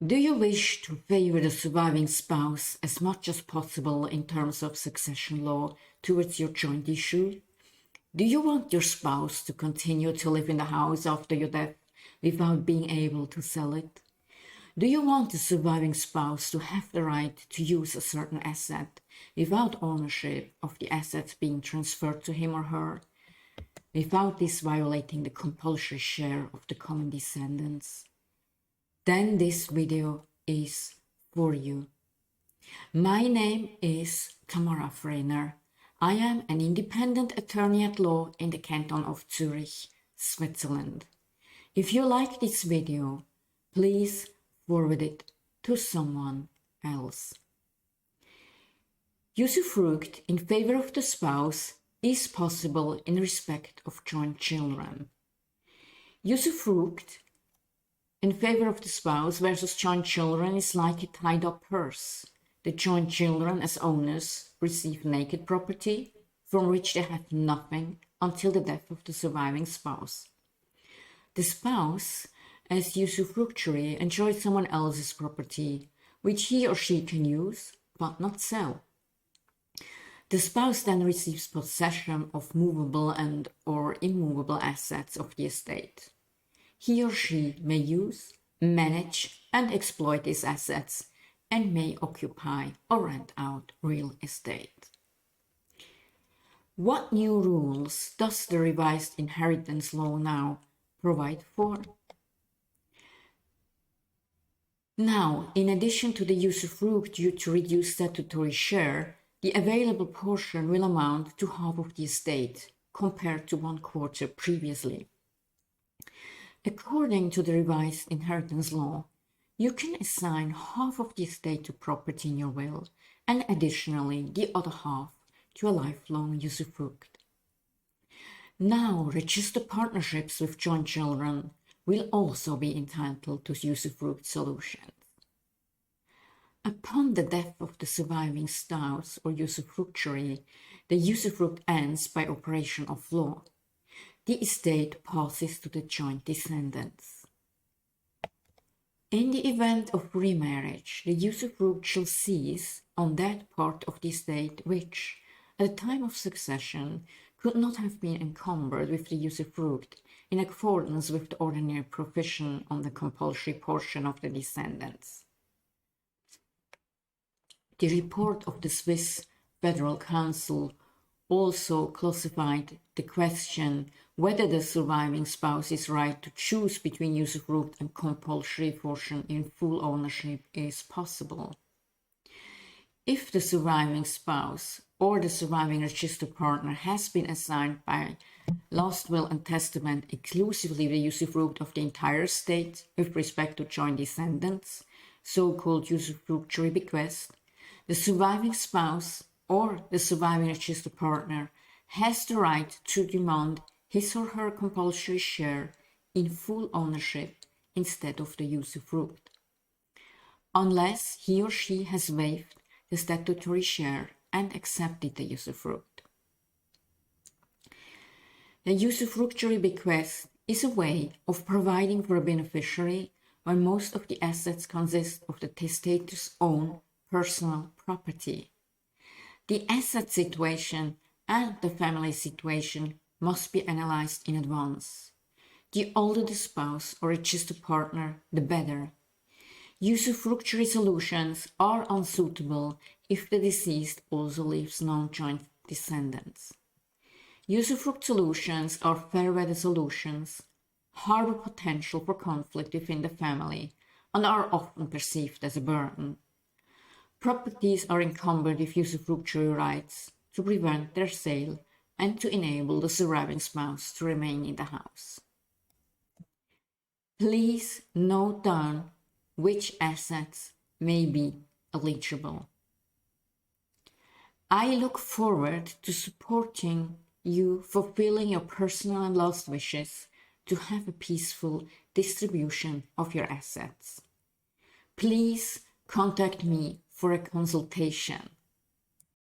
Do you wish to favor the surviving spouse as much as possible in terms of succession law towards your joint issue? Do you want your spouse to continue to live in the house after your death without being able to sell it? Do you want the surviving spouse to have the right to use a certain asset without ownership of the assets being transferred to him or her, without this violating the compulsory share of the common descendants? Then this video is for you. My name is Tamara Freiner. I am an independent attorney at law in the canton of Zurich, Switzerland. If you like this video, please forward it to someone else. Usufruct in favor of the spouse is possible in respect of joint children. Usufruct in favor of the spouse versus joint children is like a tied-up purse. The joint children as owners receive naked property from which they have nothing until the death of the surviving spouse. The spouse as usufructuary enjoys someone else's property, which he or she can use but not sell. The spouse then receives possession of movable and or immovable assets of the estate. He or she may use, manage, and exploit these assets and may occupy or rent out real estate. What new rules does the revised inheritance law now provide for? Now, in addition to the usufruct due to reduced statutory share, the available portion will amount to half of the estate compared to 1/4 previously. According to the revised inheritance law, you can assign half of the estate to property in your will and additionally the other half to a lifelong usufruct. Now, registered partnerships with joint children will also be entitled to usufruct solutions. Upon the death of the surviving spouse or usufructuary, the usufruct ends by operation of law. The estate passes to the joint descendants. In the event of remarriage, the usufruct shall cease on that part of the estate which, at the time of succession, could not have been encumbered with the usufruct in accordance with the ordinary provision on the compulsory portion of the descendants. The report of the Swiss Federal Council also classified the question whether the surviving spouse's right to choose between usufruct and compulsory portion in full ownership is possible. If the surviving spouse or the surviving registered partner has been assigned by last will and testament exclusively the usufruct of the entire estate with respect to joint descendants, so-called usufructuary bequest, the surviving spouse or the surviving registered partner has the right to demand his or her compulsory share in full ownership instead of the usufruct, unless he or she has waived the statutory share and accepted the usufruct. The usufructuary bequest is a way of providing for a beneficiary when most of the assets consist of the testator's own personal property. The asset situation and the family situation must be analyzed in advance. The older the spouse or registered partner, the better. Usufructuary solutions are unsuitable if the deceased also leaves non-joint descendants. Usufruct solutions are fair weather solutions, harbor potential for conflict within the family, and are often perceived as a burden. Properties are encumbered with usufructuary rights to prevent their sale and to enable the surviving spouse to remain in the house. Please note down which assets may be eligible. I look forward to supporting you fulfilling your personal and last wishes to have a peaceful distribution of your assets. Please contact me for a consultation.